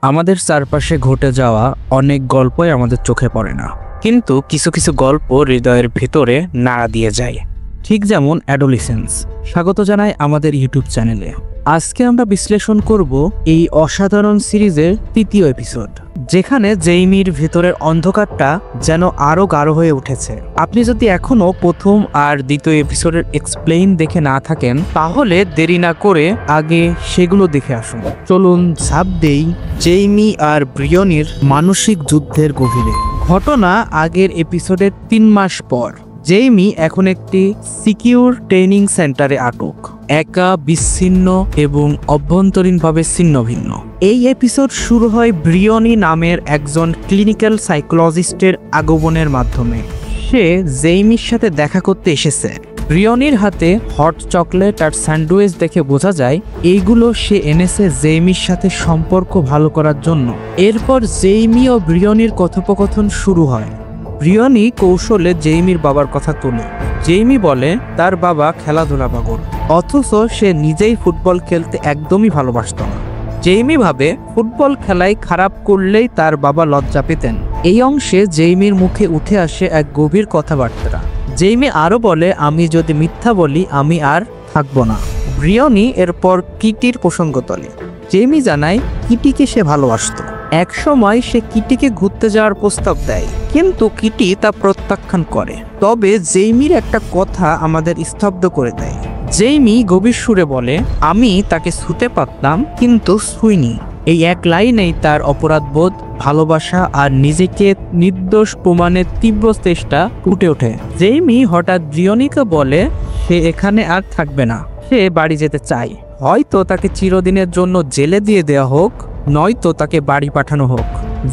আমাদের চারপাশে ঘটে যাওয়া অনেক গল্পই আমাদের চোখে পড়ে না, কিন্তু কিছু কিছু গল্প হৃদয়ের ভেতরে নাড়া দিয়ে যায়, ঠিক যেমন অ্যাডোলিসেন্স। স্বাগত জানাই আমাদের ইউটিউব চ্যানেলে। আজকে আমরা বিশ্লেষণ করব এই অসাধারণ সিরিজের তৃতীয় এপিসোড, যেখানে জেইমির ভেতরের অন্ধকারটা যেন আরো গাঢ় হয়ে উঠেছে। আপনি যদি এখনো প্রথম আর দ্বিতীয় এপিসোডের এক্সপ্লেইন দেখে না থাকেন, তাহলে দেরি না করে আগে সেগুলো দেখে আসুন। চলুন ঝাঁপ দেই জেইমি আর ব্রিয়নির মানসিক যুদ্ধের গভীরে। ঘটনা আগের এপিসোডের 3 মাস পর। জেইমি এখন একটি সিকিউর ট্রেনিং সেন্টারে আটক, একা, বিচ্ছিন্ন এবং অভ্যন্তরীণভাবে ছিন্নভিন্ন। এই এপিসোড শুরু হয় ব্রিয়নি নামের একজন ক্লিনিক্যাল সাইকোলজিস্টের আগমনের মাধ্যমে। সে জেইমির সাথে দেখা করতে এসেছে। ব্রিয়নির হাতে হট চকলেট আর স্যান্ডউইচ দেখে বোঝা যায় এইগুলো সে এনেছে জেইমির সাথে সম্পর্ক ভালো করার জন্য। এরপর জেইমি ও ব্রিয়নির কথোপকথন শুরু হয়। ব্রিয়নি কৌশলে জেইমির বাবার কথা তোলে। জেইমি বলে তার বাবা খেলাধুলা পাগল, অথচ সে নিজেই ফুটবল খেলতে একদমই ভালোবাসত না। জেইমি ভাবে ফুটবল খেলায় খারাপ করলেই তার বাবা লজ্জা পেতেন। এই অংশে জেইমির মুখে উঠে আসে এক গভীর কথাবার্তা। জেইমি আরও বলে, আমি যদি মিথ্যা বলি আমি আর থাকবো না। ব্রিয়নি এরপর কিটির প্রসঙ্গ তোলে। জেইমি জানায় কিটিকে সে ভালোবাসত। এক সময় সে কিটিকে ঘুরতে যাওয়ার প্রস্তাব দেয়, কিন্তু কিটি তা প্রত্যাখ্যান করে। তবে জেইমির একটা কথা আমাদের স্তব্ধ করে দেয়। জেইমি গভীর সুরে বলে, আমি তাকে ছুঁতে পারতাম কিন্তু ছুঁইনি। এই এক লাইনেই তার অপরাধবোধ, ভালোবাসা আর নিজেকে নির্দোষ প্রমাণের তীব্র চেষ্টা ফুটে ওঠে। জেইমি হঠাৎ ব্রিয়নিকে বলে সে এখানে আর থাকবে না, সে বাড়ি যেতে চায়। হয়তো তাকে চিরদিনের জন্য জেলে দিয়ে দেওয়া হোক, নয়তো তাকে বাড়ি পাঠানো হোক।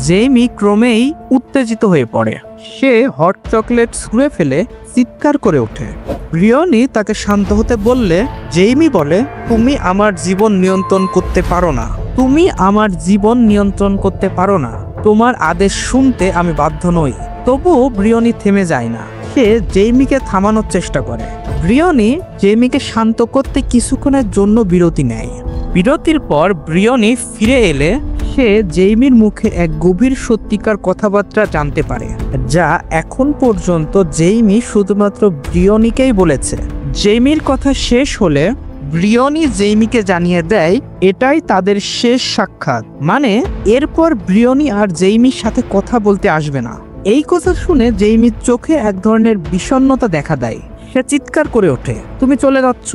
জেইমি ক্রমেই উত্তেজিত হয়ে পড়ে। সে হট চকলেট ছুঁড়ে ফেলে চিৎকার করে ওঠে। ব্রিয়নি তাকে শান্ত হতে বললে জেইমি বলে, তুমি আমার জীবন নিয়ন্ত্রণ করতে পারো না, তুমি আমার জীবন নিয়ন্ত্রণ করতে পারো না। তোমার আদেশ শুনতে আমি বাধ্য নই। তবুও ব্রিয়নি থেমে যায় না। সে জেইমিকে থামানোর চেষ্টা করে। ব্রিয়নি জেইমিকে শান্ত করতে কিছুক্ষণের জন্য বিরতি নেয়। বিরতির পর ব্রিয়নি ফিরে এলে সে জেইমির মুখে এক গভীর সত্যিকার কথাবার্তা জানতে পারে, যা এখন পর্যন্ত জেইমি শুধুমাত্র ব্রিয়নিকেই বলেছে। জেইমির কথা শেষ হলে ব্রিয়নি জেইমিকে জানিয়ে দেয় এটাই তাদের শেষ সাক্ষাৎ। মানে এরপর ব্রিয়নি আর জেইমির সাথে কথা বলতে আসবে না। এই কথা শুনে জেইমির চোখে এক ধরনের বিষণ্ণতা দেখা দেয়। সে চিৎকার করে ওঠে, তুমি চলে যাচ্ছ,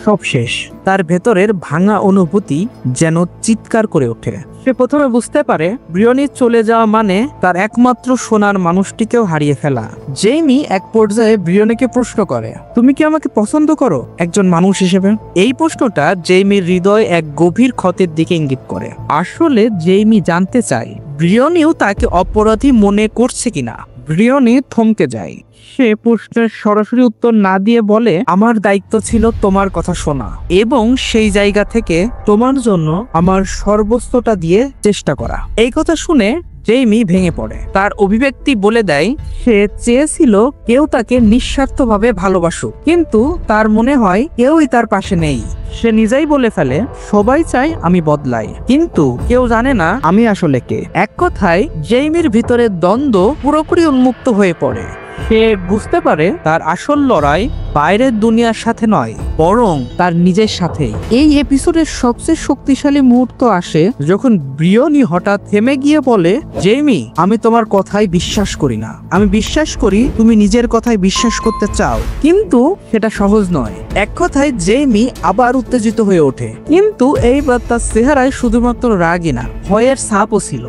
সব শেষ। তার ভেতরের ভাঙা অনুভূতি যেন চিৎকার করে ওঠে। সে প্রথমে বুঝতে পারে ব্রিয়নি চলে যাওয়া মানে তার একমাত্র সোনার মানুষটিকেও হারিয়ে ফেলা। জেইমি এক পর্যায়ে ব্রিয়নিকে প্রশ্ন করে, তুমি কি আমাকে পছন্দ করো একজন মানুষ হিসেবে? এই প্রশ্নটা জেইমির হৃদয় এক গভীর ক্ষতের দিকে ইঙ্গিত করে। আসলে জেইমি জানতে চায় ব্রিয়নিও তাকে অপরাধী মনে করছে কিনা। ব্রিয়নি থমকে যায়। সে প্রশ্নের সরাসরি উত্তর না দিয়ে বলে, আমার দায়িত্ব ছিল তোমার কথা শোনা এবং সেই জায়গা থেকে তোমার জন্য আমার সর্বোচ্চটা দিয়ে চেষ্টা করা। এই কথা শুনে জেইমি ভেঙে পড়ে। তার অভিব্যক্তি বলে দেয় সে চেয়েছিল কেউ তাকে নিঃস্বার্থভাবে ভালোবাসুক, কিন্তু তার মনে হয় কেউই তার পাশে নেই। সে নিজেই বলে ফেলে, সবাই চায় আমি বদলাই, কিন্তু কেউ জানে না আমি আসলে কে। এক কথায় জেইমির ভিতরে দ্বন্দ্ব পুরোপুরি উন্মুক্ত হয়ে পড়ে। সে বুঝতে পারে তার আসল লড়াই বাইরের দুনিয়ার সাথে নয়, বরং তার নিজের সাথেই। এই এপিসোডের সবচেয়ে শক্তিশালী মুহূর্ত আসে যখন ব্রিয়নি হঠাৎ থেমে গিয়ে বলে, জেইমি, আমি তোমার কথাই বিশ্বাস করি না। আমি বিশ্বাস করি তুমি নিজের কথাই বিশ্বাস করতে চাও, কিন্তু সেটা সহজ নয়। এক কথায় জেইমি আবার উত্তেজিত হয়ে ওঠে, কিন্তু এইবার তার চেহারায় শুধুমাত্র রাগই না, ভয়ের ছাপও ছিল।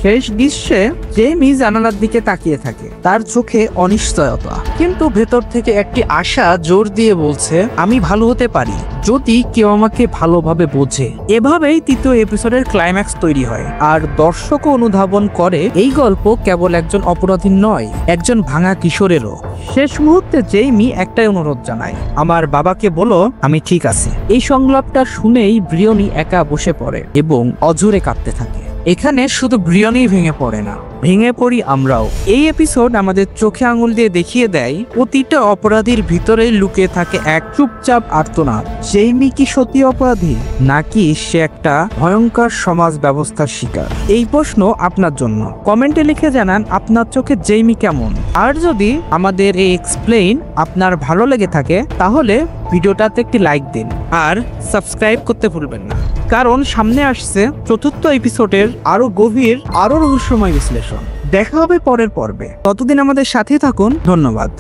শেষ দৃশ্যে জেইমি জানালার দিকে তাকিয়ে থাকে, তার চোখে অনিশ্চয়তা, কিন্তু ভেতর থেকে একটি আশা জোর দিয়ে বলছে, আমি ভালো হতে পারি যদি কেউ আমাকে ভালোভাবে বোঝে। এভাবেই তৃতীয় এপিসোডের ক্লাইম্যাক্স তৈরি হয়, আর দর্শকও অনুধাবন করে এই গল্প কেবল একজন অপরাধীর নয়, একজন ভাঙা কিশোরেরও। শেষ মুহূর্তে জেইমি একটাই অনুরোধ জানায়, আমার বাবাকে বলো আমি ঠিক আছি। এই সংলাপটা শুনেই ব্রিয়নি একা বসে পড়ে এবং অঝরে কাঁদতে থাকে। এখানে শুধু ব্রিয়নি ভেঙে পড়ে না, ভেঙে পড়ি আমরাও। এই এপিসোড আমাদের চোখে আঙুল দিয়ে দেখিয়ে দেয় প্রতিটা অপরাধীর ভিতরে লুকিয়ে থাকে এক চুপচাপ আর্তনাদ। জেইমি কি সত্যি অপরাধী, নাকি সে একটা ভয়ঙ্কর সমাজ ব্যবস্থার শিকার? এই প্রশ্ন আপনার জন্য। কমেন্টে লিখে জানান আপনার চোখে জেইমি কেমন। আর যদি আমাদের এই এক্সপ্লেইন আপনার ভালো লেগে থাকে তাহলে ভিডিওটাতে একটি লাইক দিন আর সাবস্ক্রাইব করতে ভুলবেন না, কারণ সামনে আসছে চতুর্থ এপিসোডের আরো গভীর, আরো রহস্যময় বিশ্লেষণ। দেখা হবে পরের পর্বে। ততদিন আমাদের সাথেই থাকুন। ধন্যবাদ।